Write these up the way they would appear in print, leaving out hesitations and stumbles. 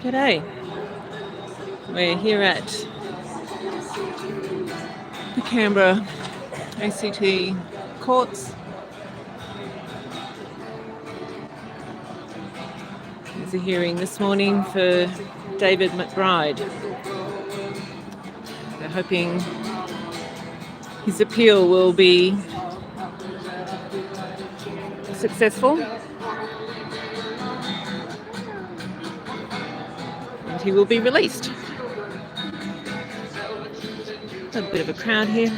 G'day. We're here at the Canberra ACT courts. There's a hearing this morning for David McBride. They're hoping his appeal will be successful. He will be released. A bit of a crowd here.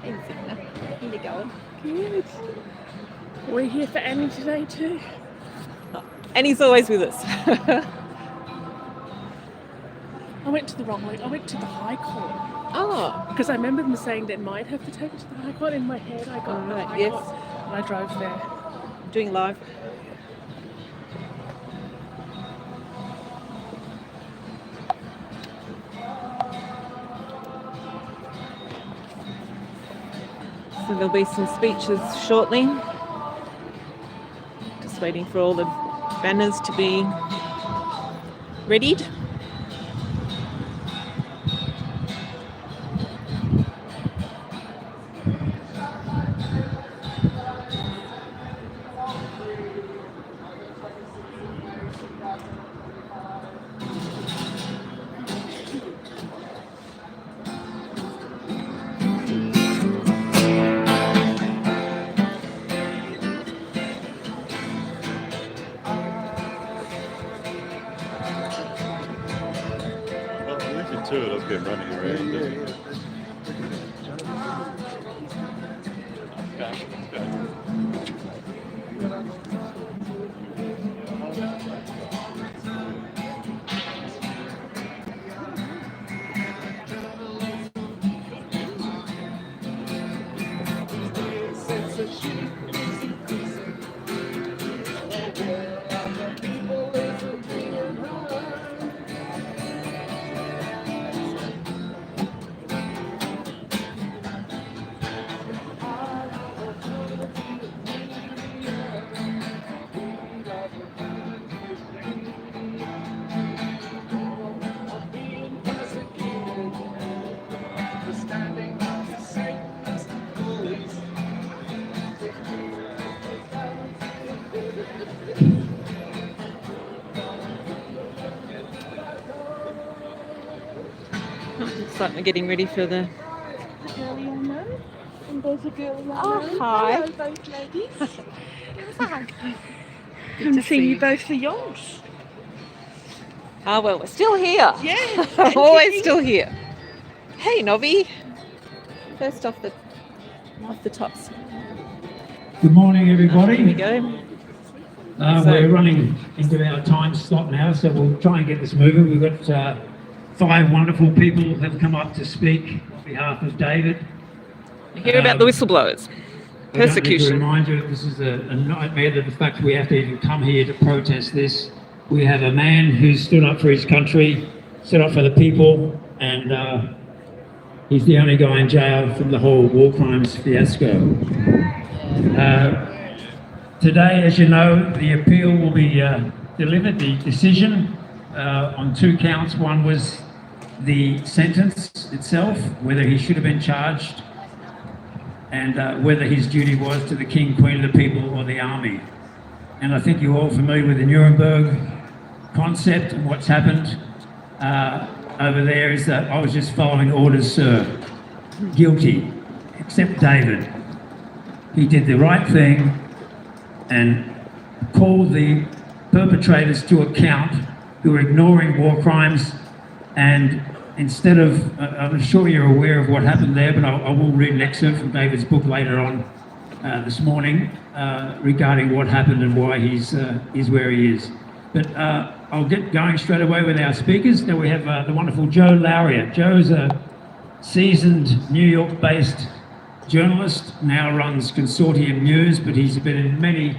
Hey, Zigna. How you going? Good. We're here for Annie today too. Annie's always with us. I went to the wrong way. I went to the High Court. Oh, Because I remember them saying they might have to take it to the High Court. In my head, I got the right, High yes. Court and I drove there. doing live. So there'll be some speeches shortly. Just waiting for all the banners to be readied. Two of us get running around. Looks like we're getting ready for the... Girlie I know, and there's a girlie I know. Oh, hi. Hello, both ladies. Good Come to to see see you you. both for yonks. Ah, well, we're still here. Yeah. Always still here. Hey, Novi. First off the tops. Good morning, Here we everybody. go. We're running into our time slot now, so we'll try and get this moving. We've got 5 wonderful people who have come up to speak on behalf of David. We hear about the whistleblowers. I don't need to Persecution. remind you, this is a nightmare that the fact we have to even come here to protest this. We have a man who stood up for his country, stood up for the people, and he's the only guy in jail from the whole war crimes fiasco. Today, as you know, the appeal will be delivered, the decision on 2 counts. One was the sentence itself, whether he should have been charged, and whether his duty was to the King, Queen of the people, or the army. And I think you're all familiar with the Nuremberg concept and what's happened over there is that I was just following orders, sir. Guilty, except David. He did the right thing and called the perpetrators to account who were ignoring war crimes, and instead of, I'm sure you're aware of what happened there, but I will read an excerpt from David's book later on this morning regarding what happened and why he's where he is. But I'll get going straight away with our speakers. Now we have the wonderful Joe Lauria. Joe's a seasoned New York-based journalist, now runs Consortium News, but he's been in many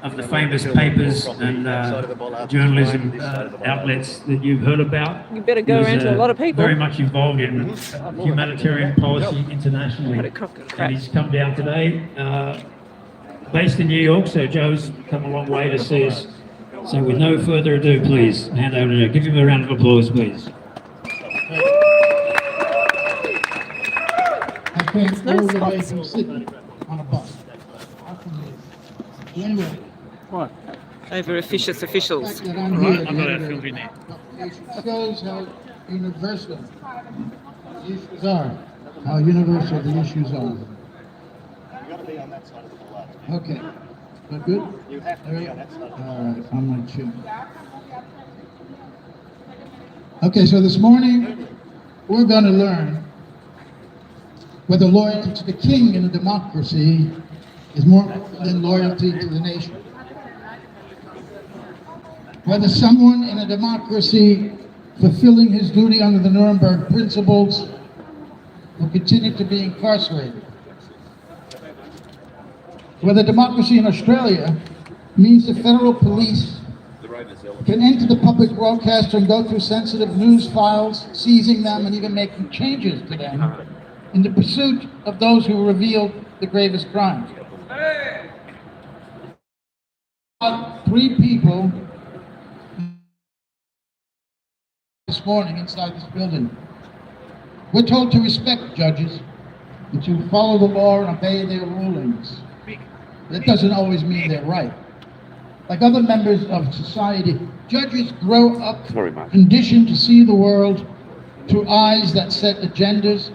of the famous papers and journalism outlets that you've heard about. You better go around to a lot of people. Very much involved in humanitarian policy internationally. And he's come down today, based in New York, so Joe's come a long way to see us. So with no further ado, please, hand over to Joe. Give him a round of applause, please. I came all the way from Sydney on a bus. Anyway, What? Over officious officials. the fact that I'm here I've got our film in there. shows how universal the issues are. How universal the issues are. You gotta be on that side of the blood. Okay. That good? You have to be on that side of the All right, I'm not sure. Okay, so this morning we're going to learn whether loyalty to the king in a democracy is more than loyalty to the nation. Whether someone in a democracy fulfilling his duty under the Nuremberg principles will continue to be incarcerated. Whether democracy in Australia means the federal police can enter the public broadcaster and go through sensitive news files, seizing them and even making changes to them in the pursuit of those who revealed the gravest crimes. 3 people this morning inside this building. We're told to respect judges and to follow the law and obey their rulings. That doesn't always mean they're right. Like other members of society, judges grow up conditioned to see the world through eyes that set agendas,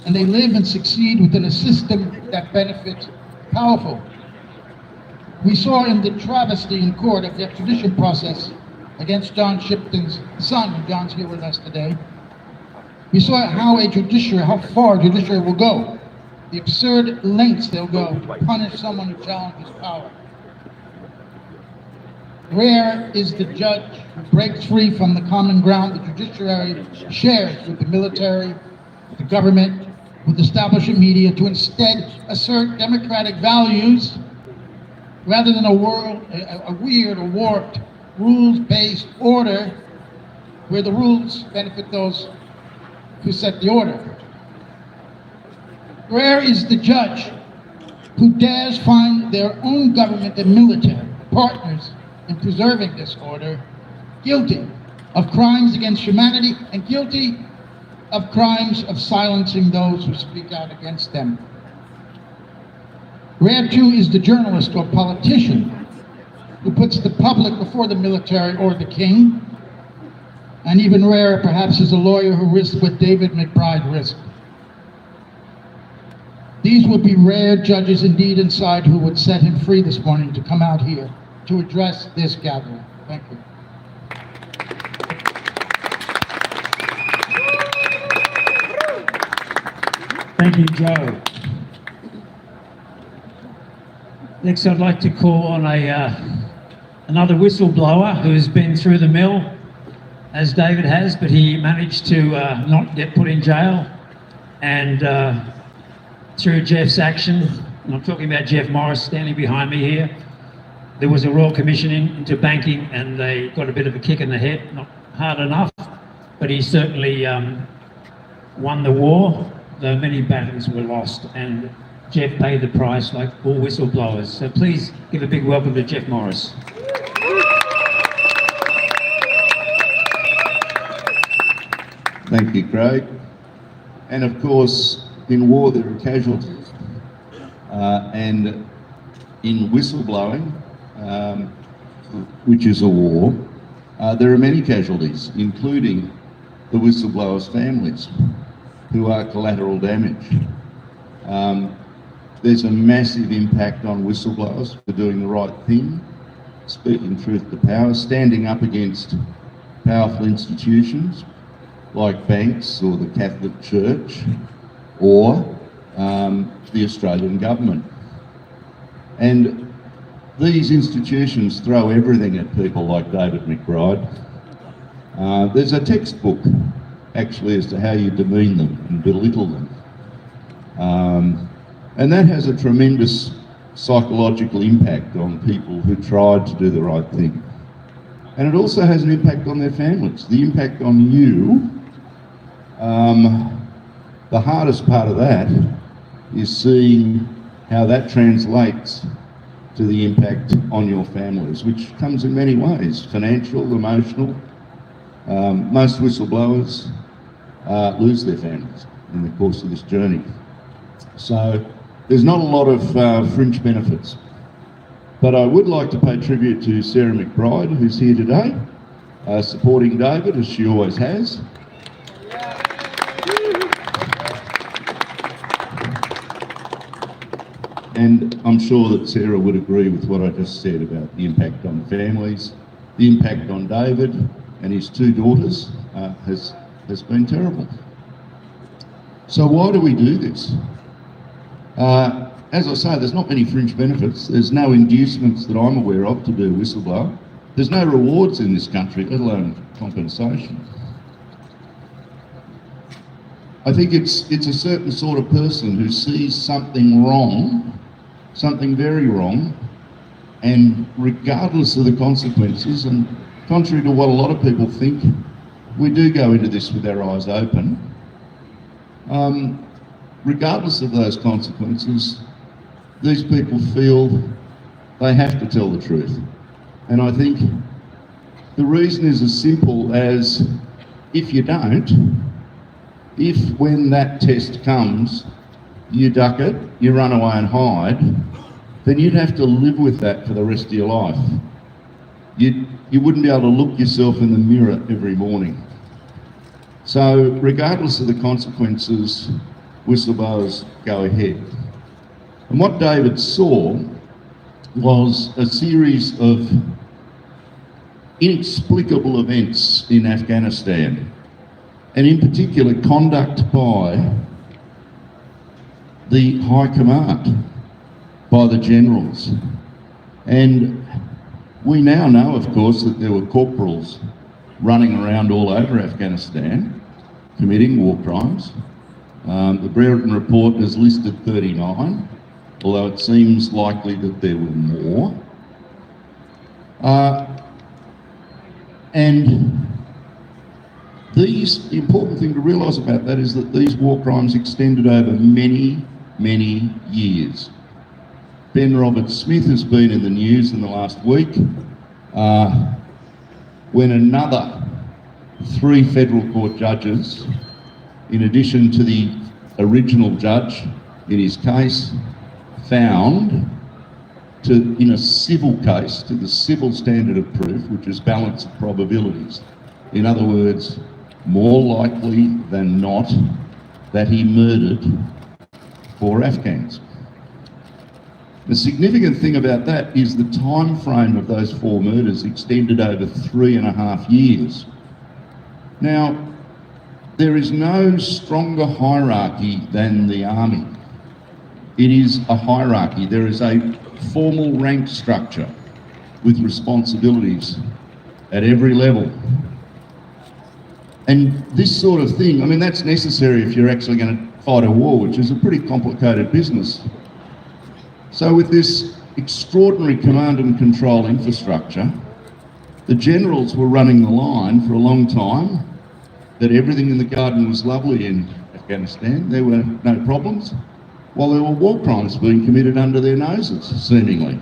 and they live and succeed within a system that benefits powerful. We saw in the travesty in court of the extradition process against John Shipton's son, and John's here with us today. We saw how far judiciary will go, the absurd lengths they'll go to punish someone who challenges power. Rare is the judge who breaks free from the common ground the judiciary shares with the military, with the government, with establishment media, to instead assert democratic values rather than a weird or warped rules-based order where the rules benefit those who set the order. Rare is the judge who dares find their own government and military partners in preserving this order guilty of crimes against humanity and guilty of crimes of silencing those who speak out against them. Rare too is the journalist or politician who puts the public before the military or the king. And even rarer perhaps is a lawyer who risked what David McBride risked. These would be rare judges indeed inside who would set him free this morning to come out here to address this gathering. Thank you. Thank you, Joe. Next, I'd like to call on another whistleblower who's been through the mill, as David has, but he managed to not get put in jail. And through Jeff's action, and I'm talking about Jeff Morris standing behind me here, there was a Royal Commission into banking and they got a bit of a kick in the head, not hard enough, but he certainly won the war, though many battles were lost, and Jeff paid the price like all whistleblowers. So please give a big welcome to Jeff Morris. Thank you, Craig. And of course, in war there are casualties. And in whistleblowing, which is a war, there are many casualties, including the whistleblowers' families, who are collateral damage. There's a massive impact on whistleblowers for doing the right thing, speaking truth to power, standing up against powerful institutions like banks or the Catholic Church or the Australian government. And these institutions throw everything at people like David McBride. There's a textbook, actually, as to how you demean them and belittle them. And that has a tremendous psychological impact on people who tried to do the right thing. And it also has an impact on their families. The impact on you, the hardest part of that is seeing how that translates to the impact on your families, which comes in many ways: financial, emotional. Most whistleblowers lose their families in the course of this journey. So there's not a lot of fringe benefits. But I would like to pay tribute to Sarah McBride, who's here today, supporting David, as she always has. And I'm sure that Sarah would agree with what I just said about the impact on families. The impact on David and his two daughters has been terrible. So why do we do this? As I say, there's not many fringe benefits. There's no inducements that I'm aware of to do whistleblower. There's no rewards in this country, let alone compensation. I think it's a certain sort of person who sees something wrong, something very wrong, and regardless of the consequences, and contrary to what a lot of people think, we do go into this with our eyes open. Regardless of those consequences, these people feel they have to tell the truth. And I think the reason is as simple as, if you don't, if when that test comes, you duck it, you run away and hide, then you'd have to live with that for the rest of your life. You wouldn't be able to look yourself in the mirror every morning. So regardless of the consequences, whistleblowers go ahead. And what David saw was a series of inexplicable events in Afghanistan, and in particular conduct by the High Command, by the generals. And we now know, of course, that there were corporals running around all over Afghanistan committing war crimes. The Brereton report has listed 39, although it seems likely that there were more. And the important thing to realise about that is that these war crimes extended over many, many years. Ben Roberts-Smith has been in the news in the last week when another 3 federal court judges, in addition to the original judge in his case, found in a civil case, to the civil standard of proof, which is balance of probabilities. In other words, more likely than not that he murdered 4 Afghans. The significant thing about that is the time frame of those 4 murders extended over 3.5 years. Now, there is no stronger hierarchy than the army. It is a hierarchy. There is a formal rank structure with responsibilities at every level. And this sort of thing, I mean, that's necessary if you're actually going to fight a war, which is a pretty complicated business. So with this extraordinary command and control infrastructure, the generals were running the line for a long time that everything in the garden was lovely in Afghanistan. There were no problems, while there were war crimes being committed under their noses, seemingly.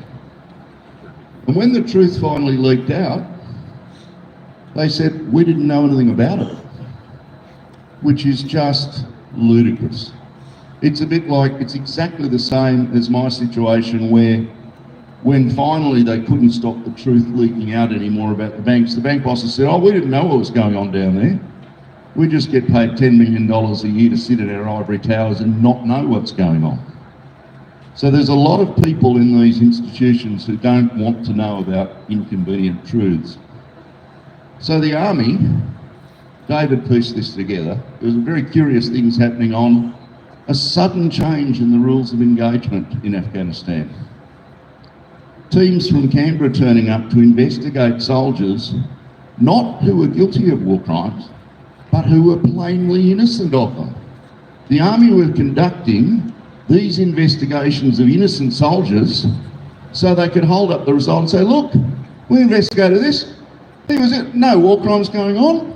And when the truth finally leaked out, they said, we didn't know anything about it, which is just ludicrous. It's a bit like, it's exactly the same as my situation where when finally they couldn't stop the truth leaking out anymore about the banks, the bank bosses said, oh, we didn't know what was going on down there. We just get paid $10 million a year to sit in our ivory towers and not know what's going on. So there's a lot of people in these institutions who don't want to know about inconvenient truths. So the army, David pieced this together. There was very curious things happening on a sudden change in the rules of engagement in Afghanistan. teams from Canberra turning up to investigate soldiers, not who were guilty of war crimes, but who were plainly innocent of them. The Army were conducting these investigations of innocent soldiers so they could hold up the result and say, look, we investigated this. There was no war crimes going on.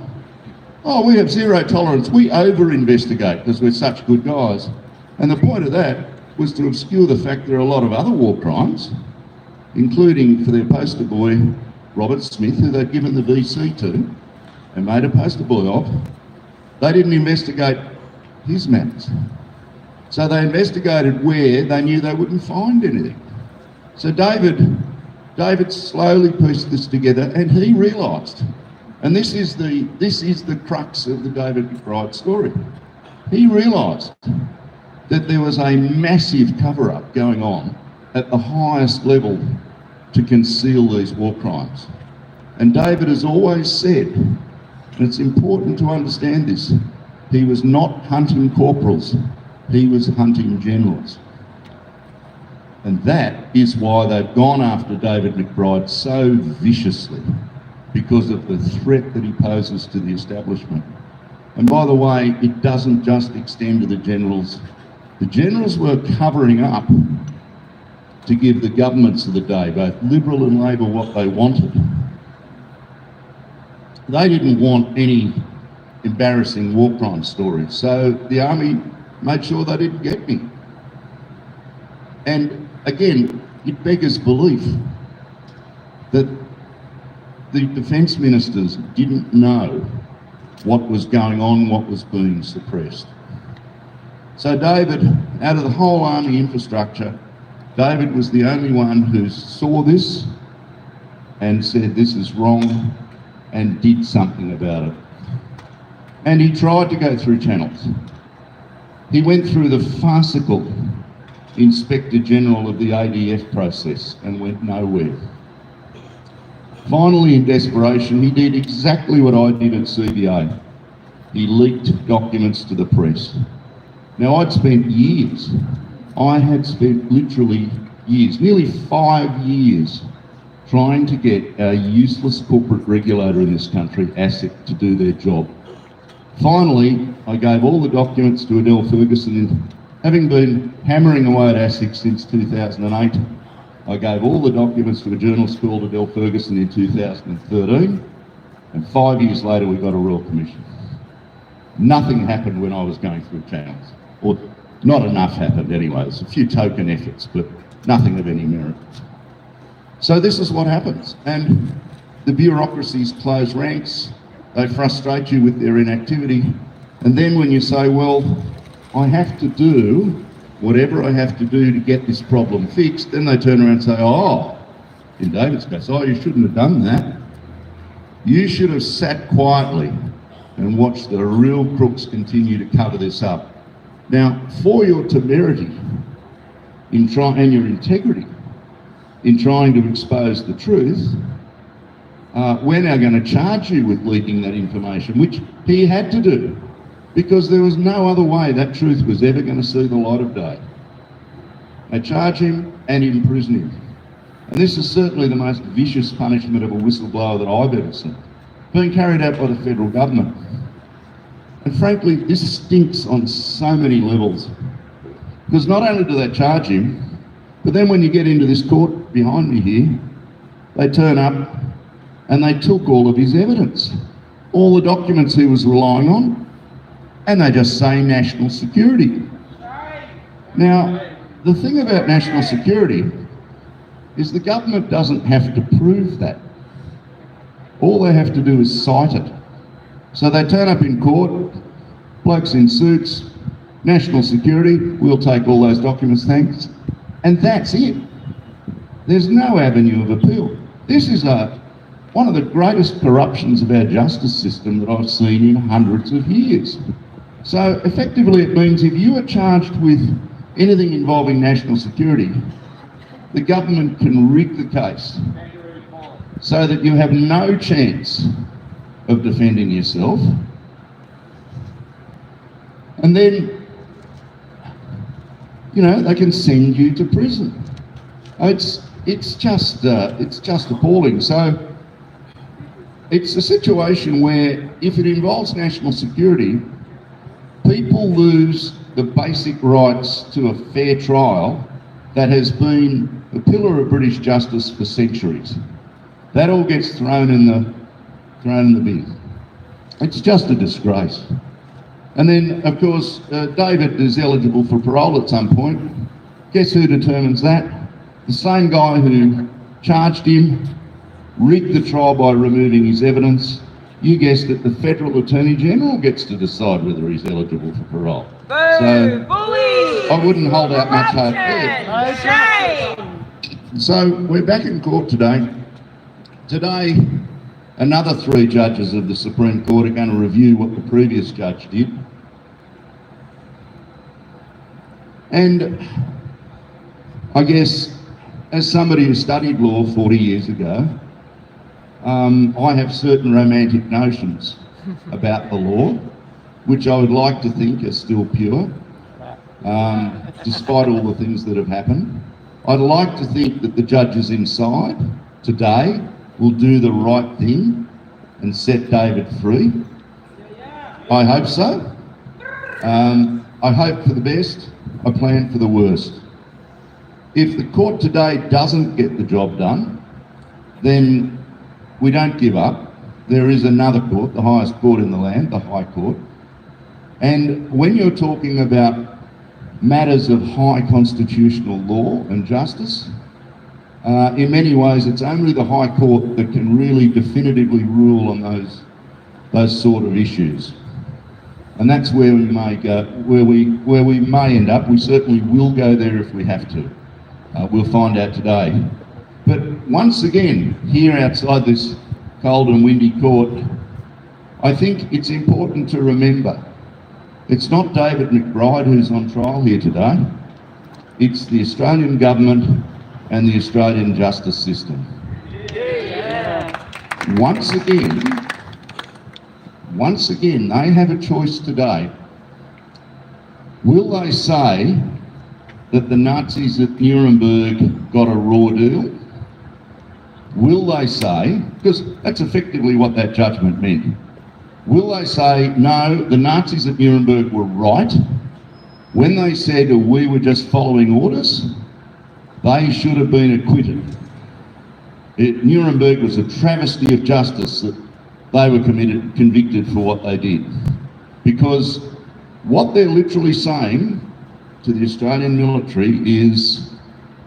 Oh, we have zero tolerance. We over-investigate because we're such good guys. And the point of that was to obscure the fact there are a lot of other war crimes, including for their poster boy, Robert Smith, who they'd given the VC to and made a poster boy of. They didn't investigate his matters. So they investigated where they knew they wouldn't find anything. So David slowly pieced this together, and he realised, and this is the crux of the David McBride story. He realised that there was a massive cover-up going on at the highest level to conceal these war crimes. And David has always said, and it's important to understand this, he was not hunting corporals, he was hunting generals. And that is why they've gone after David McBride so viciously, because of the threat that he poses to the establishment. And by the way, it doesn't just extend to the generals. The generals were covering up to give the governments of the day, both Liberal and Labor, what they wanted. They didn't want any embarrassing war crime stories, so the Army made sure they didn't get any. And again, it beggars belief that the defence ministers didn't know what was going on, what was being suppressed. So David, out of the whole Army infrastructure, David was the only one who saw this and said this is wrong and did something about it. And he tried to go through channels. He went through the farcical Inspector General of the ADF process and went nowhere. Finally, in desperation, he did exactly what I did at CBA. He leaked documents to the press. Now, I'd spent years, I had spent literally years, nearly 5 years, trying to get our useless corporate regulator in this country, ASIC, to do their job. Finally, I gave all the documents to Adele Ferguson. Having been hammering away at ASIC since 2008, I gave all the documents to a journalist called Adele Ferguson in 2013, and 5 years later we got a Royal Commission. Nothing happened when I was going through channels, or not enough happened anyway. There's a few token efforts, but nothing of any merit. So this is what happens, and the bureaucracies close ranks, they frustrate you with their inactivity, and then when you say, well, I have to do whatever I have to do to get this problem fixed, then they turn around and say, oh, in David's case, oh, you shouldn't have done that. You should have sat quietly and watched the real crooks continue to cover this up. Now, for your temerity and your integrity in trying to expose the truth, we're now going to charge you with leaking that information, which he had to do, because there was no other way that truth was ever going to see the light of day. They charge him and imprison him. And this is certainly the most vicious punishment of a whistleblower that I've ever seen, being carried out by the federal government. And frankly, this stinks on so many levels, because not only do they charge him, but then when you get into this court behind me here, they turn up and they took all of his evidence, all the documents he was relying on, and they just say national security. Now, the thing about national security is the government doesn't have to prove that. All they have to do is cite it. So they turn up in court, blokes in suits, national security, we'll take all those documents, thanks. And that's it. There's no avenue of appeal. This is one of the greatest corruptions of our justice system that I've seen in hundreds of years. So effectively it means if you are charged with anything involving national security, the government can rig the case so that you have no chance of defending yourself. And then, you know, they can send you to prison. It's it's just appalling. So it's a situation where if it involves national security, people lose the basic rights to a fair trial that has been a pillar of British justice for centuries. That all gets thrown in the bin. It's just a disgrace. And then, of course, David is eligible for parole at some point. Guess who determines that? The same guy who charged him, rigged the trial by removing his evidence. You guessed it, the Federal Attorney General gets to decide whether he's eligible for parole. So I wouldn't hold out much hope there. So we're back in court today. Today, another 3 judges of the Supreme Court are going to review what the previous judge did. And I guess, as somebody who studied law 40 years ago, I have certain romantic notions about the law, which I would like to think are still pure, despite all the things that have happened. I'd like to think that the judges inside today will do the right thing and set David free. I hope so. I hope for the best. I plan for the worst. If the court today doesn't get the job done, then we don't give up. There is another court, the highest court in the land, the High Court. And when you're talking about matters of high constitutional law and justice, in many ways it's only the High Court that can really definitively rule on those sort of issues. And that's where we may go, where we may end up. We certainly will go there if we have to. We'll find out today. But once again, here outside this cold and windy court, I think it's important to remember it's not David McBride who's on trial here today. It's the Australian government and the Australian justice system. Once again, they have a choice today. Will they say that the Nazis at Nuremberg got a raw deal? Will they say, because that's effectively what that judgment meant, will they say, no, the Nazis at Nuremberg were right? When they said we were just following orders, they should have been acquitted. Nuremberg was a travesty of justice that they were convicted for what they did. Because what they're literally saying to the Australian military is,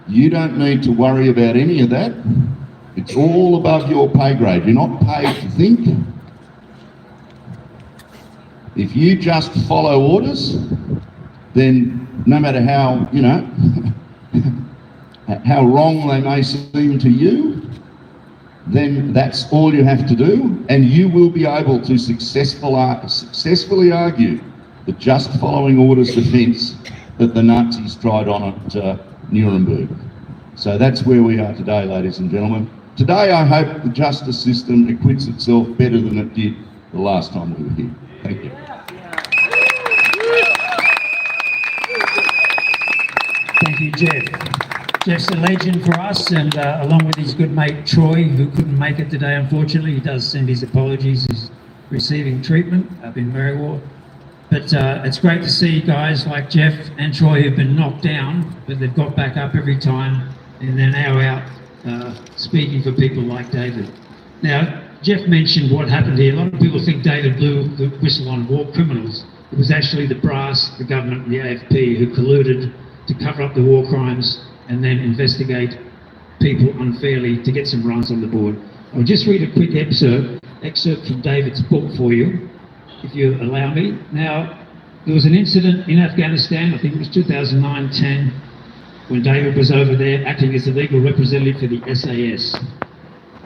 you don't need to worry about any of that. It's all above your pay grade. You're not paid to think. If you just follow orders, then no matter how, how wrong they may seem to you, then that's all you have to do, and you will be able to successfully argue the just following orders defence that the Nazis tried on at Nuremberg. So that's where we are today, ladies and gentlemen. Today I hope the justice system acquits itself better than it did the last time we were here. Thank you. Thank you, Jeff. Jeff's a legend for us, and along with his good mate Troy, who couldn't make it today, unfortunately. He does send his apologies. He's receiving treatment up in Marywar. But it's great to see guys like Jeff and Troy who've been knocked down, but they've got back up every time, and they're now out speaking for people like David. Now, Jeff mentioned what happened here. A lot of people think David blew the whistle on war criminals. It was actually the brass, the government, and the AFP who colluded to cover up the war crimes and then investigate people unfairly to get some runs on the board. I'll just read a quick excerpt from David's book for you, if you allow me. Now, there was an incident in Afghanistan, I think it was 2009-10, when David was over there acting as a legal representative for the SAS.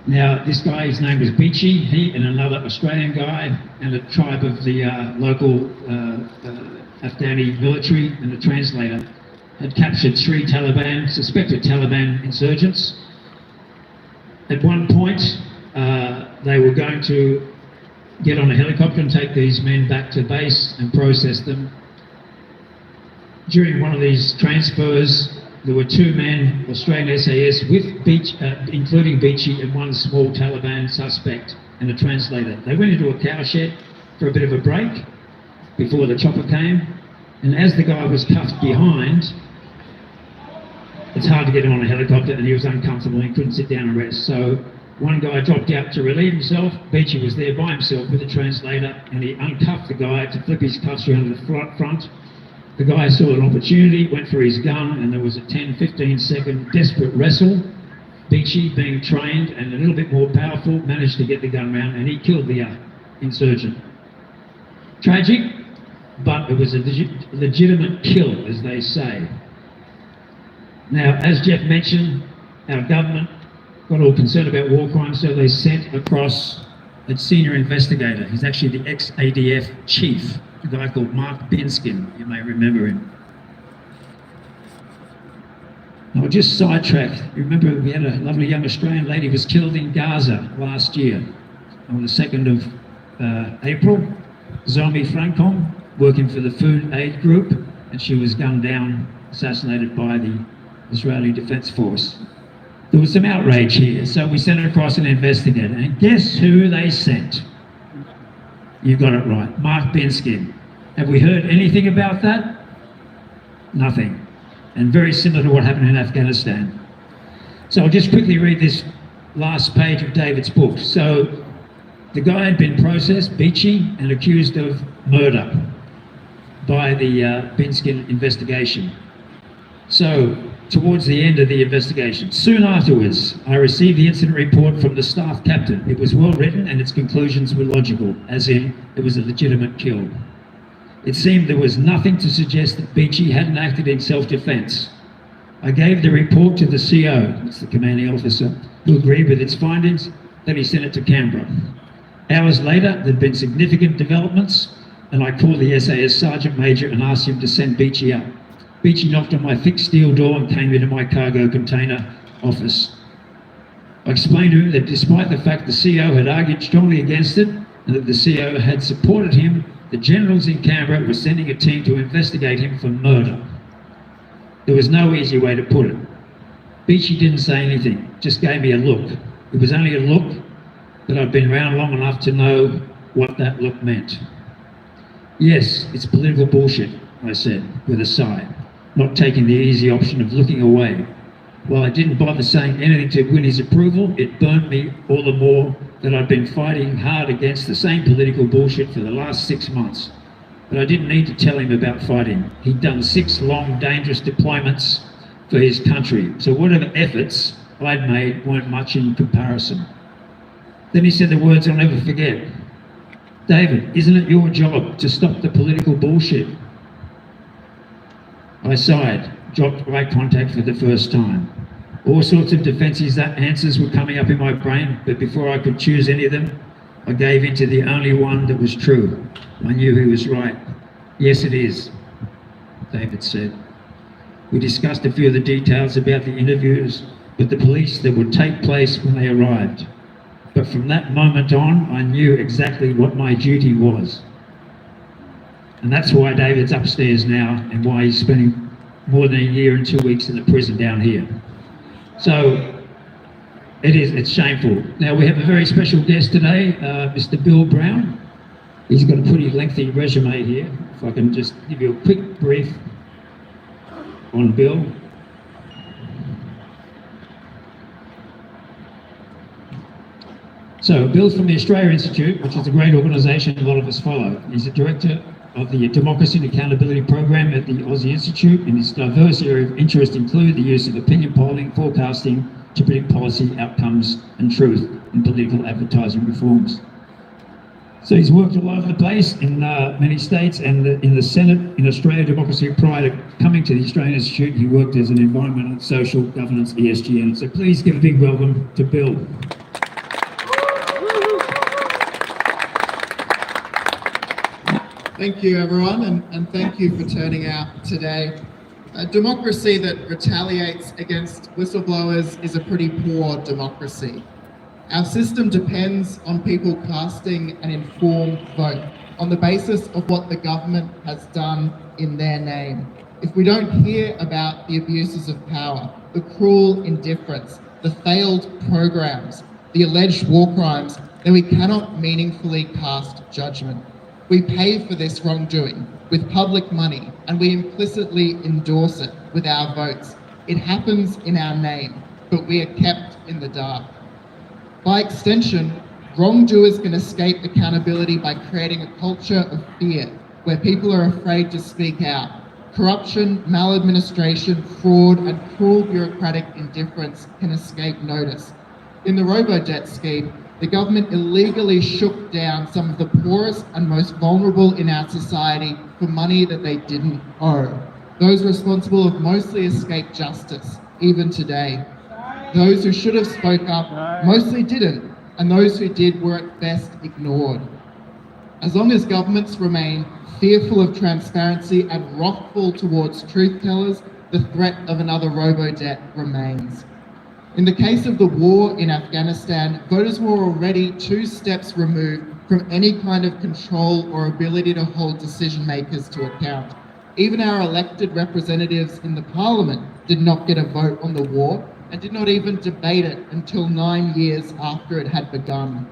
Now, this guy, his name was Beachy, he and another Australian guy and a tribe of the local Afghani military and a translator had captured 3 suspected Taliban insurgents. At one point, they were going to get on a helicopter and take these men back to base and process them. During one of these transfers, there were 2 men, Australian SAS, with including Beachy and one small Taliban suspect and a translator. They went into a cowshed for a bit of a break before the chopper came, and as the guy was cuffed behind, it's hard to get him on a helicopter, and he was uncomfortable and he couldn't sit down and rest. So one guy dropped out to relieve himself. Beachy was there by himself with a translator, and he uncuffed the guy to flip his cuffs around to the front. The guy saw an opportunity, went for his gun, and there was a 10-15 second desperate wrestle. Beachy, being trained and a little bit more powerful, managed to get the gun around, and he killed the insurgent. Tragic, but it was a legitimate kill, as they say. Now, as Jeff mentioned, our government got all concerned about war crimes, so they sent across a senior investigator. He's actually the ex-ADF chief, a guy called Mark Binskin. You may remember him. I'll just sidetrack. You remember we had a lovely young Australian lady who was killed in Gaza last year on the 2nd of April. Zomi Frankom, working for the Food Aid Group, and she was gunned down, assassinated by the Israeli Defense Force. There was some outrage here, so we sent across an investigator, and guess who they sent? You got it right, Mark Binskin. Have we heard anything about that? Nothing. And very similar to what happened in Afghanistan. So I'll just quickly read this last page of David's book. So the guy had been processed, Beachy, and accused of murder by the Binskin investigation. So towards the end of the investigation, soon afterwards, I received the incident report from the staff captain. It was well written and its conclusions were logical, as in it was a legitimate kill. It seemed there was nothing to suggest that Beachy hadn't acted in self-defense. I gave the report to the CO, that's the commanding officer, who agreed with its findings. Then he sent it to Canberra. Hours later, there'd been significant developments, and I called the SAS Sergeant Major and asked him to send Beachy up. Beachy knocked on my thick steel door and came into my cargo container office. I explained to him that despite the fact the CO had argued strongly against it, and that the CO had supported him, the generals in Canberra were sending a team to investigate him for murder. There was no easy way to put it. Beachy didn't say anything, just gave me a look. It was only a look, but I'd been around long enough to know what that look meant. Yes, it's political bullshit, I said, with a sigh, not taking the easy option of looking away. While I didn't bother saying anything to win his approval, it burned me all the more that I'd been fighting hard against the same political bullshit for the last 6 months. But I didn't need to tell him about fighting. He'd done 6 long, dangerous deployments for his country, so whatever efforts I'd made weren't much in comparison. Then he said the words I'll never forget. David, isn't it your job to stop the political bullshit? I sighed, dropped eye contact for the first time. All sorts of defensive answers were coming up in my brain, but before I could choose any of them, I gave in to the only one that was true. I knew he was right. Yes, it is, David said. We discussed a few of the details about the interviews with the police that would take place when they arrived. But from that moment on, I knew exactly what my duty was. And that's why David's upstairs now and why he's spending more than a year and 2 weeks in the prison down here. So it's shameful. Now we have a very special guest today, Mr. Bill Brown. He's got a pretty lengthy resume here. If I can just give you a quick brief on Bill. So Bill's from the Australia Institute, which is a great organisation a lot of us follow. He's a director of the Democracy and Accountability Program at the Aussie Institute, and his diverse area of interest include the use of opinion polling, forecasting to predict policy outcomes and truth in political advertising reforms. So he's worked all over the place in many states and in the Senate in Australia Democracy. Prior to coming to the Australian Institute, he worked as an environmental, social, governance, ESG. So please give a big welcome to Bill. Thank you, everyone, and thank you for turning out today. A democracy that retaliates against whistleblowers is a pretty poor democracy. Our system depends on people casting an informed vote on the basis of what the government has done in their name. if we don't hear about the abuses of power, the cruel indifference, the failed programs, the alleged war crimes, then we cannot meaningfully cast judgment. We pay for this wrongdoing with public money, and we implicitly endorse it with our votes. It happens in our name, but we are kept in the dark. By extension, wrongdoers can escape accountability by creating a culture of fear where people are afraid to speak out. Corruption, maladministration, fraud, and cruel bureaucratic indifference can escape notice. In the robo-debt scheme, the government illegally shook down some of the poorest and most vulnerable in our society for money that they didn't owe. Those responsible have mostly escaped justice, even today. Those who should have spoke up mostly didn't, and those who did were at best ignored. As long as governments remain fearful of transparency and wrathful towards truth tellers, the threat of another robo-debt remains. In the case of the war in Afghanistan, voters were already 2 steps removed from any kind of control or ability to hold decision makers to account. Even our elected representatives in the parliament did not get a vote on the war and did not even debate it until 9 years after it had begun.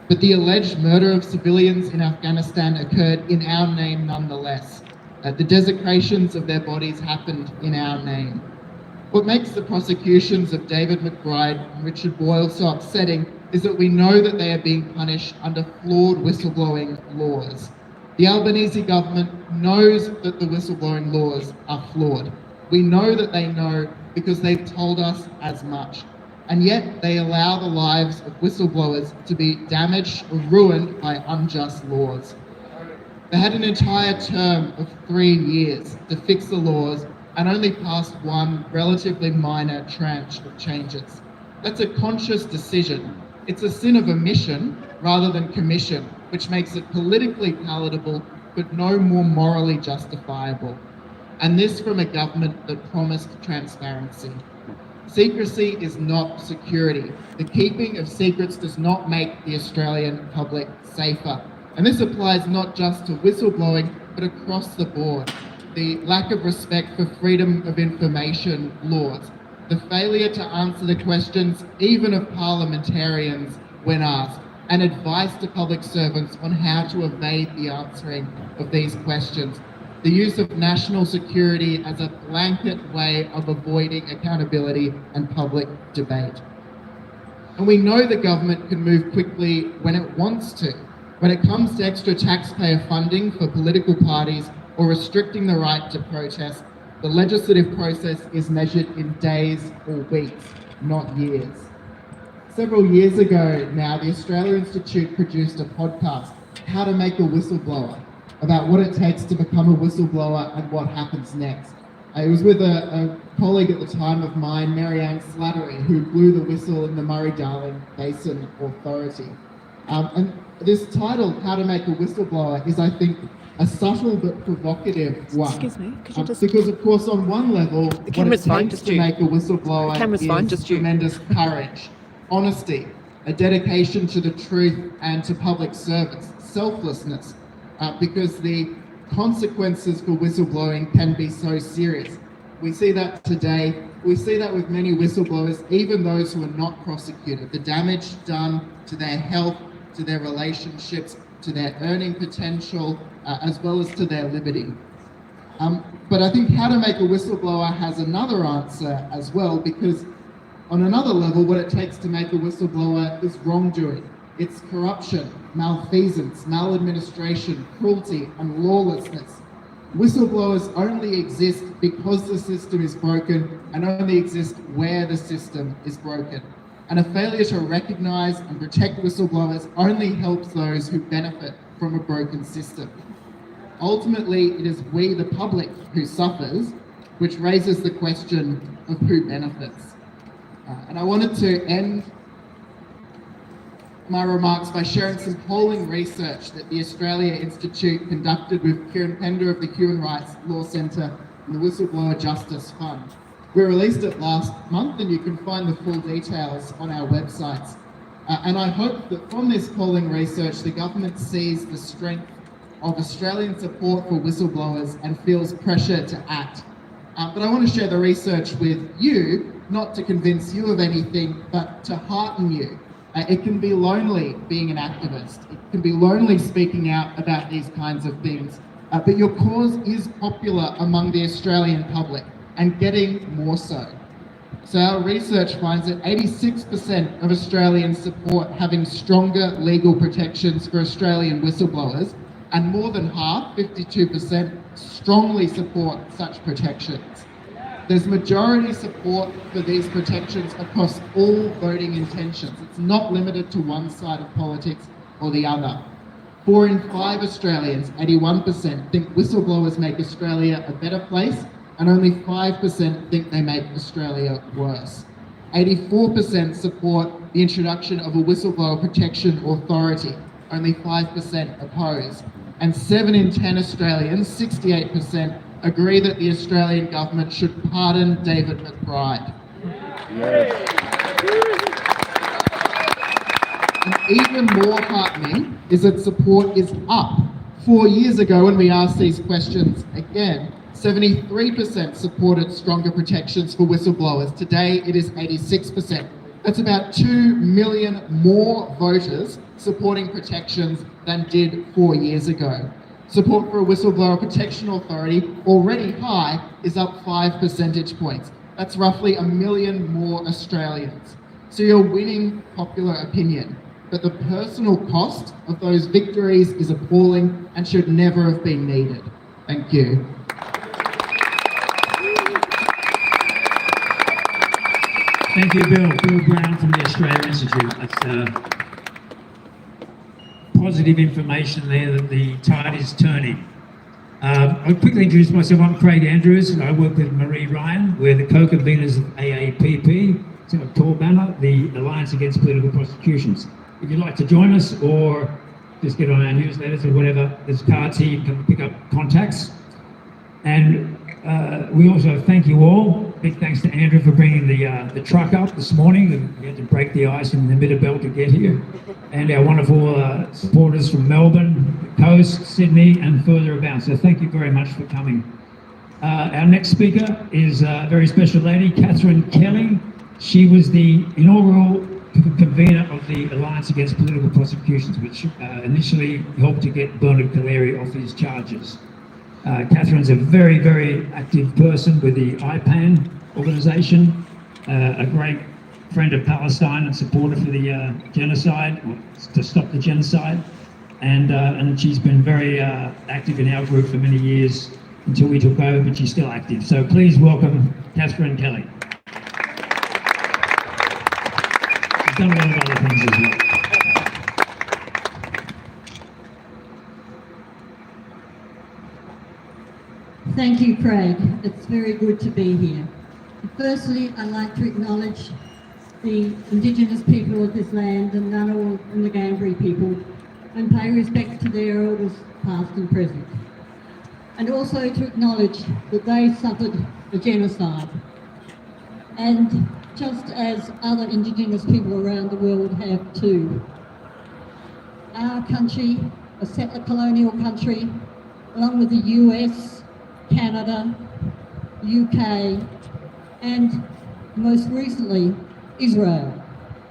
But the alleged murder of civilians in Afghanistan occurred in our name nonetheless. The desecrations of their bodies happened in our name. What makes the prosecutions of David McBride and Richard Boyle so upsetting is that we know that they are being punished under flawed whistleblowing laws. The Albanese government knows that the whistleblowing laws are flawed. We know that they know because they've told us as much. And yet they allow the lives of whistleblowers to be damaged or ruined by unjust laws. They had an entire term of 3 years to fix the laws and only passed one relatively minor tranche of changes. That's a conscious decision. It's a sin of omission rather than commission, which makes it politically palatable but no more morally justifiable. And this from a government that promised transparency. Secrecy is not security. The keeping of secrets does not make the Australian public safer. And this applies not just to whistleblowing, but across the board. The lack of respect for freedom of information laws, the failure to answer the questions even of parliamentarians when asked, and advice to public servants on how to evade the answering of these questions. The use of national security as a blanket way of avoiding accountability and public debate. And we know the government can move quickly when it wants to. When it comes to extra taxpayer funding for political parties or restricting the right to protest, the legislative process is measured in days or weeks, not years. Several years ago now, the Australia Institute produced a podcast, How to Make a Whistleblower, about what it takes to become a whistleblower and what happens next. I was with a colleague at the time of mine, Marianne Slattery, who blew the whistle in the Murray-Darling Basin Authority. And this title, How to Make a Whistleblower, is, I think, a subtle but provocative one. Excuse me, could you just... Because, of course, on one level, what it camera's fine, takes just to you. make a whistleblower The camera's fine, just is you. tremendous courage, honesty, a dedication to the truth and to public service, selflessness, because the consequences for whistleblowing can be so serious. We see that today. We see that with many whistleblowers, even those who are not prosecuted. The damage done to their health, to their relationships, to their earning potential, as well as to their liberty. But I think How to Make a Whistleblower has another answer as well, because on another level, what it takes to make a whistleblower is wrongdoing. It's corruption, malfeasance, maladministration, cruelty, and lawlessness. Whistleblowers only exist because the system is broken and only exist where the system is broken. And a failure to recognise and protect whistleblowers only helps those who benefit from a broken system. Ultimately, it is we, the public, who suffers, which raises the question of who benefits. And I wanted to end my remarks by sharing some polling research that the Australia Institute conducted with Kieran Pender of the Human Rights Law Centre and the Whistleblower Justice Fund. We released it last month, and you can find the full details on our websites. And I hope that from this polling research, the government sees the strength of Australian support for whistleblowers and feels pressure to act. But I want to share the research with you, not to convince you of anything, but to hearten you. It can be lonely being an activist. It can be lonely speaking out about these kinds of things. But your cause is popular among the Australian public and getting more so. So our research finds that 86% of Australians support having stronger legal protections for Australian whistleblowers, and more than half, 52%, strongly support such protections. There's majority support for these protections across all voting intentions. It's not limited to one side of politics or the other. 4 in 5 Australians, 81%, think whistleblowers make Australia a better place, and only 5% think they make Australia worse. 84% support the introduction of a whistleblower protection authority, only 5% oppose. And 7 in 10 Australians, 68%, agree that the Australian government should pardon David McBride. And even more heartening is that support is up. 4 years ago, when we asked these questions again, 73% supported stronger protections for whistleblowers. Today, it is 86%. That's about 2 million more voters supporting protections than did 4 years ago. Support for a whistleblower protection authority, already high, is up 5 percentage points. That's roughly 1 million more Australians. So you're winning popular opinion. But the personal cost of those victories is appalling and should never have been needed. Thank you. Thank you, Bill. Bill Brown from the Australia Institute. That's positive information there that the tide is turning. I'll quickly introduce myself. I'm Craig Andrews, and I work with Marie Ryan. We're the co-conveners of AAPP, it's a tall banner, the Alliance Against Political Prosecutions. If you'd like to join us or just get on our newsletters or whatever, there's cards here, you can pick up contacts. And we also thank you all. Big thanks to Andrew for bringing the truck up this morning. We had to break the ice in the Middlebelt to get here. And our wonderful supporters from Melbourne, the coast, Sydney, and further about. So thank you very much for coming. Our next speaker is a very special lady, Catherine Kelly. She was the inaugural convener of the Alliance Against Political Prosecutions, which initially helped to get Bernard Collaery off his charges. Catherine's a very, very active person with the IPAN organisation, a great friend of Palestine and supporter for the genocide, or to stop the genocide. And she's been very active in our group for many years until we took over, but she's still active. So please welcome Catherine Kelly. She's done a lot of other things as well. Thank you, Craig. It's very good to be here. Firstly, I'd like to acknowledge the Indigenous people of this land, the Ngunnawal and the Ngambri people, and pay respect to their elders, past and present. And also to acknowledge that they suffered a genocide. And just as other Indigenous people around the world have too. Our country, a settler colonial country, along with the US, Canada, UK, and most recently, Israel.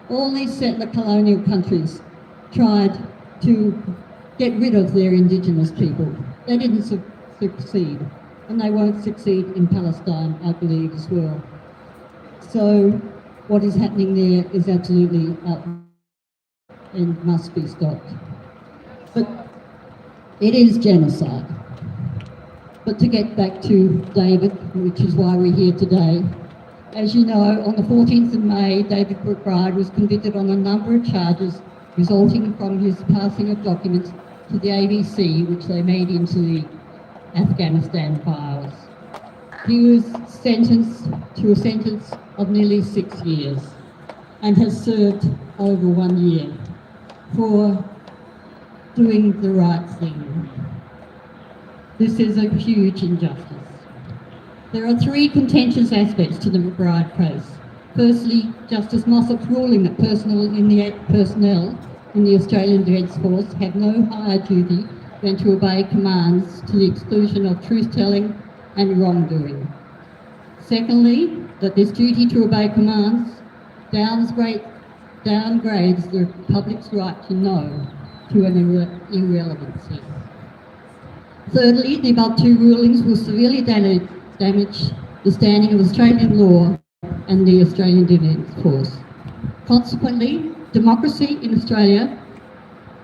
All these settler colonial countries tried to get rid of their Indigenous people. They didn't succeed, and they won't succeed in Palestine, I believe, as well. So what is happening there is absolutely up and must be stopped. But it is genocide. But to get back to David, which is why we're here today, as you know, on the 14th of May, David McBride was convicted on a number of charges resulting from his passing of documents to the ABC, which they made into the Afghanistan files. He was sentenced to a sentence of nearly 6 years and has served over 1 year for doing the right thing. This is a huge injustice. There are 3 contentious aspects to the McBride case. Firstly, Justice Mossop's ruling that personnel in the Australian Defence Force have no higher duty than to obey commands to the exclusion of truth-telling and wrongdoing. Secondly, that this duty to obey commands downgrades the public's right to know to an irrelevancy. Thirdly, the above two rulings will severely damage the standing of Australian law and the Australian Defence Force. Consequently, democracy in Australia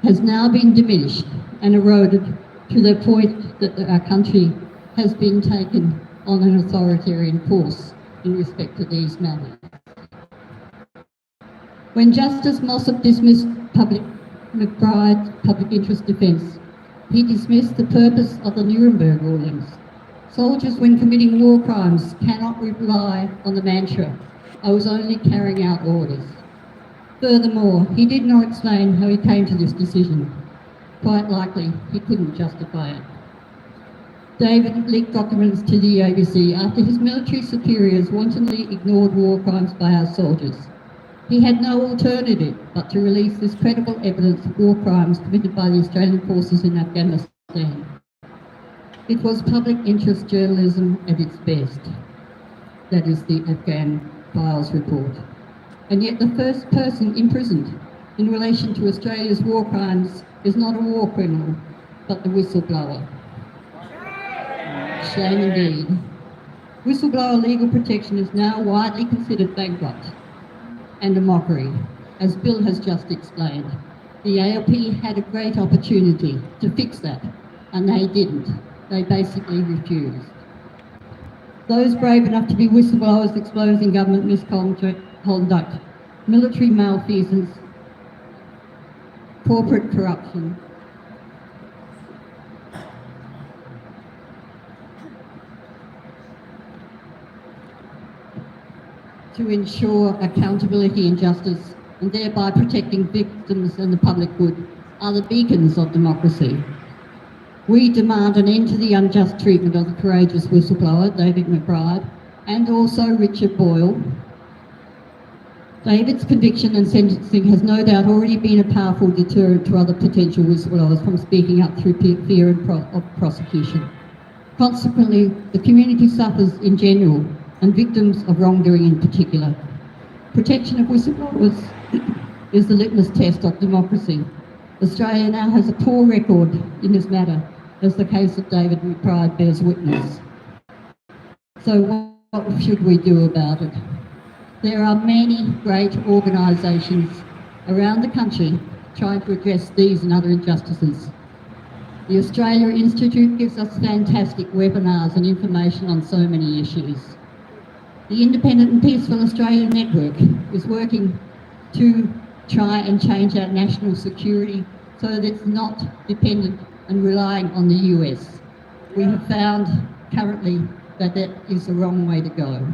has now been diminished and eroded to the point that our country has been taken on an authoritarian course in respect to these matters. When Justice Mossop dismissed McBride's public interest defence, he dismissed the purpose of the Nuremberg rulings. Soldiers, when committing war crimes, cannot rely on the mantra, "I was only carrying out orders." Furthermore, he did not explain how he came to this decision. Quite likely, he couldn't justify it. David leaked documents to the ABC after his military superiors wantonly ignored war crimes by our soldiers. He had no alternative but to release this credible evidence of war crimes committed by the Australian forces in Afghanistan. It was public interest journalism at its best. That is the Afghan Files report. And yet the first person imprisoned in relation to Australia's war crimes is not a war criminal, but the whistleblower. Shame indeed. Whistleblower legal protection is now widely considered bankrupt and a mockery, as Bill has just explained. The ALP had a great opportunity to fix that, and they didn't. They basically refused. Those brave enough to be whistleblowers exposing government misconduct, military malfeasance, corporate corruption, to ensure accountability and justice, and thereby protecting victims and the public good, are the beacons of democracy. We demand an end to the unjust treatment of the courageous whistleblower, David McBride, and also Richard Boyle. David's conviction and sentencing has no doubt already been a powerful deterrent to other potential whistleblowers from speaking up through fear of prosecution. Consequently, the community suffers in general, and victims of wrongdoing in particular. Protection of whistleblowers is the litmus test of democracy. Australia now has a poor record in this matter, as the case of David McBride bears witness. So what should we do about it? There are many great organisations around the country trying to address these and other injustices. The Australia Institute gives us fantastic webinars and information on so many issues. The Independent and Peaceful Australia Network is working to try and change our national security so that it's not dependent and relying on the US. We have found currently that that is the wrong way to go.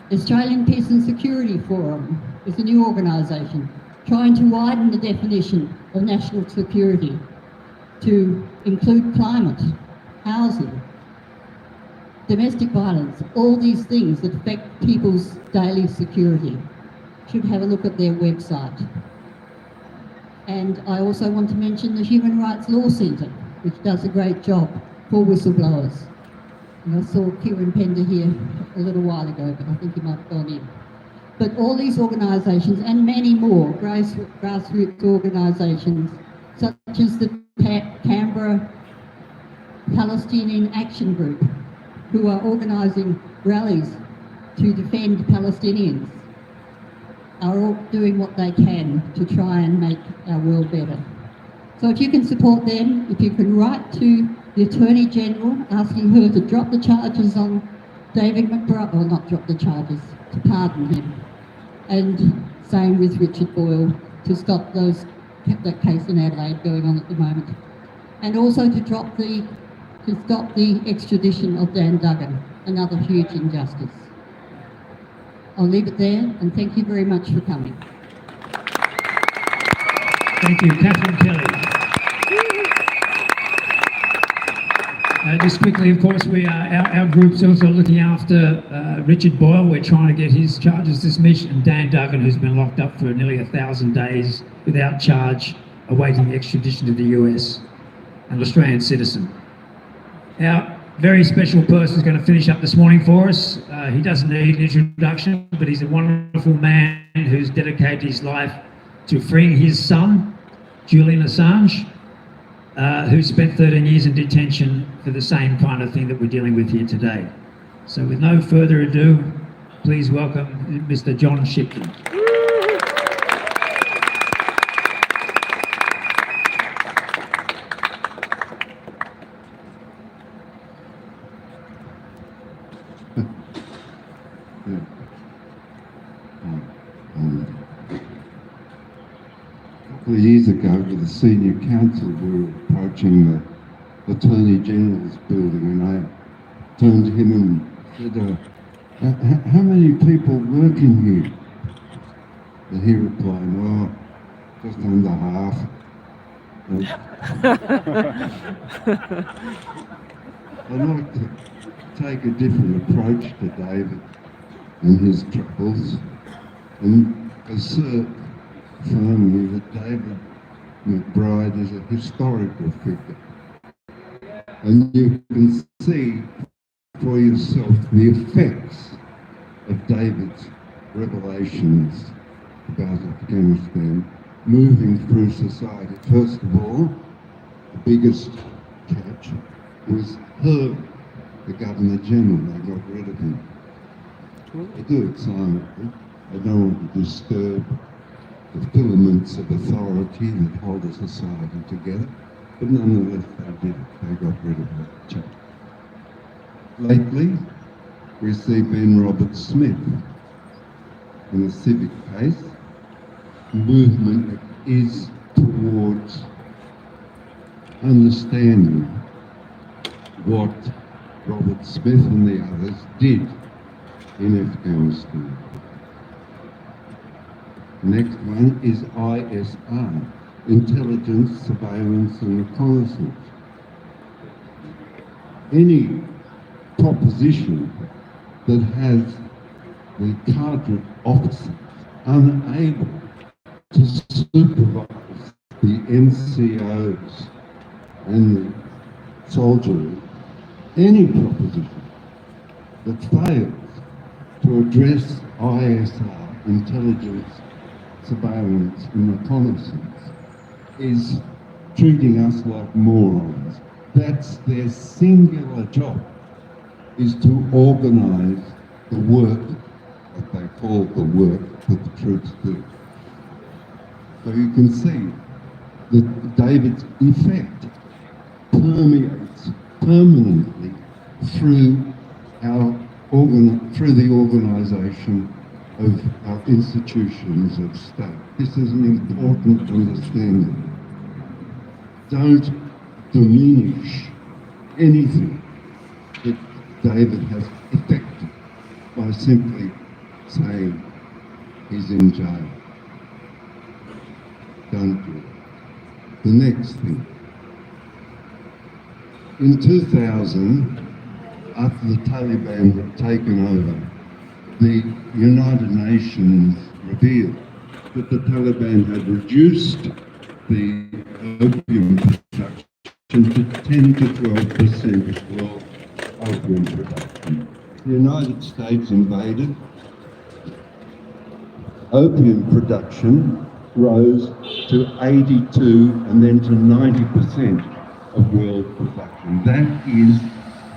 The Australian Peace and Security Forum is a new organisation trying to widen the definition of national security to include climate, housing, domestic violence, all these things that affect people's daily security. Should have a look at their website. And I also want to mention the Human Rights Law Centre, which does a great job for whistleblowers. And I saw Kieran Pender here a little while ago, but I think he might have gone in. But all these organisations and many more grassroots organisations, such as the Canberra Palestinian Action Group, who are organising rallies to defend Palestinians, are all doing what they can to try and make our world better. So if you can support them, if you can write to the Attorney General asking her to drop the charges on David McBride, or not drop the charges, to pardon him, and same with Richard Boyle, to stop that case in Adelaide going on at the moment, and also to stop the extradition of Dan Duggan, another huge injustice. I'll leave it there, and thank you very much for coming. Thank you, Catherine Kelly. Just quickly, of course, we are our group's also looking after Richard Boyle. We're trying to get his charges dismissed, and Dan Duggan, who's been locked up for nearly 1,000 days without charge, awaiting extradition to the US. an Australian citizen. Our very special person is going to finish up this morning for us. He doesn't need an introduction, but he's a wonderful man who's dedicated his life to freeing his son, Julian Assange, who spent 13 years in detention for the same kind of thing that we're dealing with here today. So with no further ado, please welcome Mr. John Shipton. A couple of years ago, with the senior counsel, we were approaching the Attorney General's building, and I turned to him and said, how many people work in here? And he replied, well, just under half. I'd like to take a different approach to David and his troubles and assert firmly that David McBride is a historical figure. And you can see for yourself the effects of David's revelations about Afghanistan moving through society. First of all, the biggest catch was Herb, the Governor General. They got rid of him. They do it silently. They don't want to disturb the filaments of authority that hold a society together. But nonetheless, they did it. They got rid of that chap. Lately, we see Ben Robert Smith in a civic case. Movement is towards understanding what Robert Smith and the others did in Afghanistan. The next one is ISR, Intelligence, Surveillance and Reconnaissance. Any proposition that has the cadre officers unable to supervise the NCOs and the soldiery, any proposition that fails to address ISR, Intelligence, Surveillance and Reconnaissance, is treating us like morons. That's their singular job, is to organise the work that they call the work that the troops do. So you can see that David's effect permeates permanently through the organisation of our institutions of state. This is an important understanding. Don't diminish anything that David has effected by simply saying he's in jail. Don't do it. The next thing. In 2000, after the Taliban had taken over, the United Nations revealed that the Taliban had reduced the opium production to 10 to 12% of world opium production. The United States invaded. Opium production rose to 82 and then to 90% of world production. That is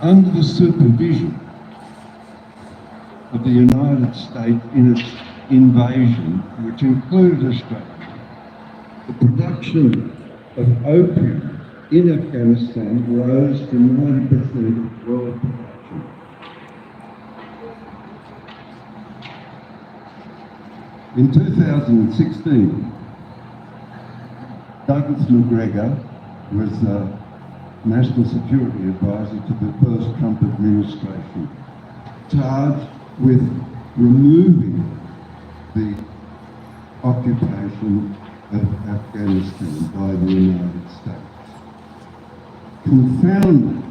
under the supervision of the United States in its invasion, which included Australia. The production of opium in Afghanistan rose to 90% of world production. In 2016, Douglas McGregor was National Security Advisor to the first Trump administration, charged with removing the occupation of Afghanistan by the United States, confounded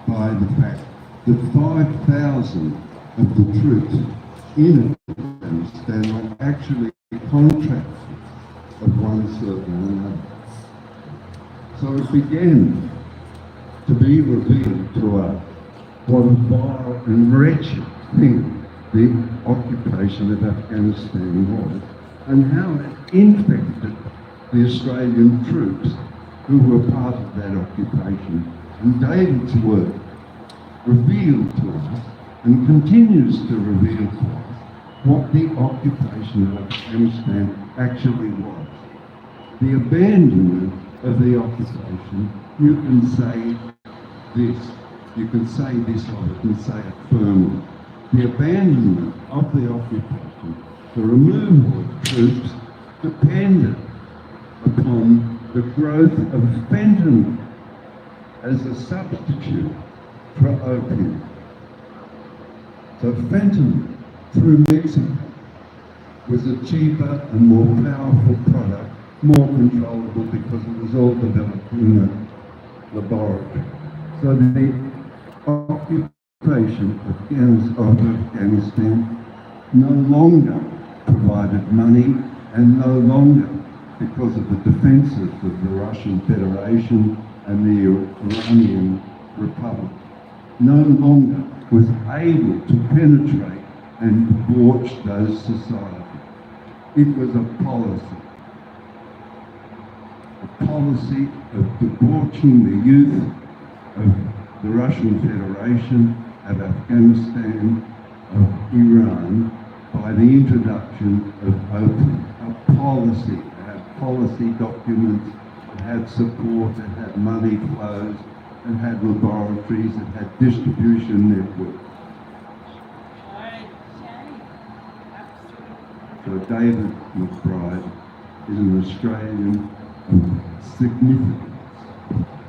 by the fact that 5,000 of the troops in Afghanistan were actually contractors of one certain another. So it began to be revealed to us what a vile and wretched thing the occupation of Afghanistan was, and how it infected the Australian troops who were part of that occupation. And David's work revealed to us, and continues to reveal to us, what the occupation of Afghanistan actually was. The abandonment of the occupation, you can say this, you can say this of it and say it firmly. The abandonment of the occupation, the removal of troops, depended upon the growth of fentanyl as a substitute for opium. So fentanyl through Mexico was a cheaper and more powerful product, more controllable because it was all developed in the laboratory. So the occupation of Afghanistan no longer provided money, and no longer, because of the defences of the Russian Federation and the Iranian Republic, no longer was able to penetrate and debauch those societies. It was a policy of debauching the youth of the Russian Federation, of Afghanistan, of Iran, by the introduction of opium. A policy, it had policy documents, it had support, it had money flows, it had laboratories, it had distribution networks. So David McBride is an Australian of significance,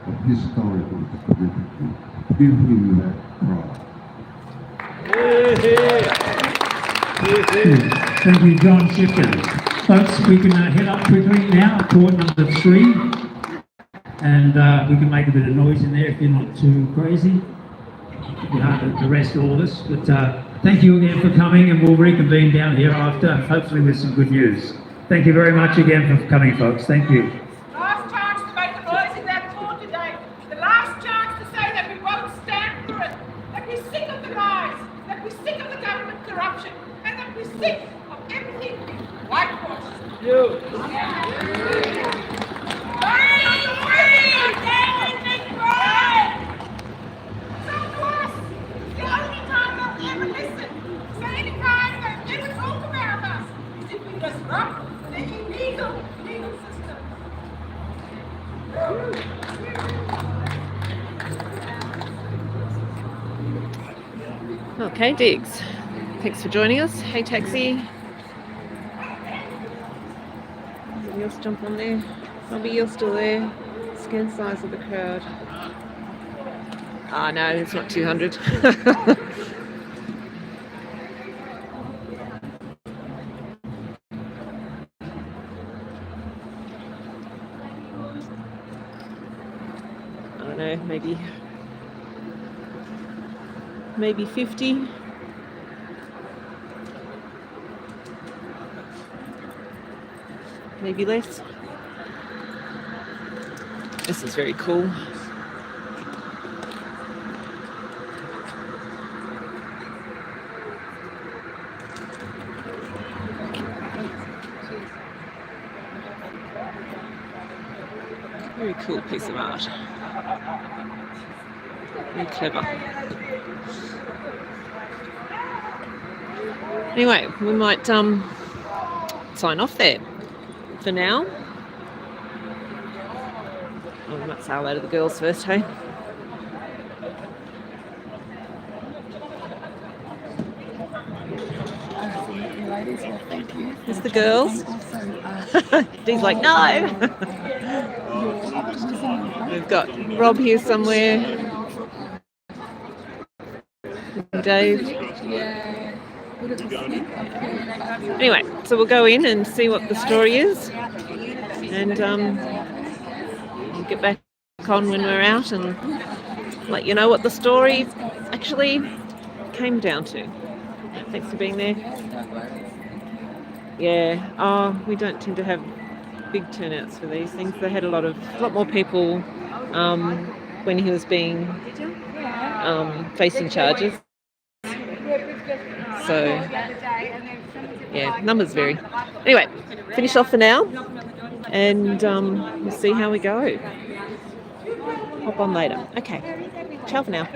of historical significance. Give him that pride. Thank you, John Shifter. Folks, we can head up quickly now, court number 3. And we can make a bit of noise in there if you're not too crazy. You have to arrest all of us. But thank you again for coming, and we'll reconvene down here after, hopefully with some good news. Thank you very much again for coming, folks. Thank you. Last chance to make a noise in that court today. The last chance to say that we won't stand for it. That we're sick of the lies. That we're sick of the government corruption. And that we're sick of everything whitewashed. Okay, Diggs. Thanks for joining us. Hey, taxi. Somebody else jump on there. Robbie, you're still there. Scan size of the crowd. Ah, no, it's not 200. I don't know, maybe 50. Maybe less. This is very cool. Very cool piece of art. Very clever. Anyway, we might sign off there for now. Oh, we might say hello to the girls first, hey? It's the girls. He's like, no. We've got Rob here somewhere. Dave. Anyway, so we'll go in and see what the story is, and we'll get back on when we're out and let you know what the story actually came down to. Thanks for being there. Yeah, we don't tend to have big turnouts for these things. They had a lot more people when he was being facing charges. So yeah, numbers vary. Anyway, finish off for now, and we'll see how we go. Hop on later. Okay. Ciao for now.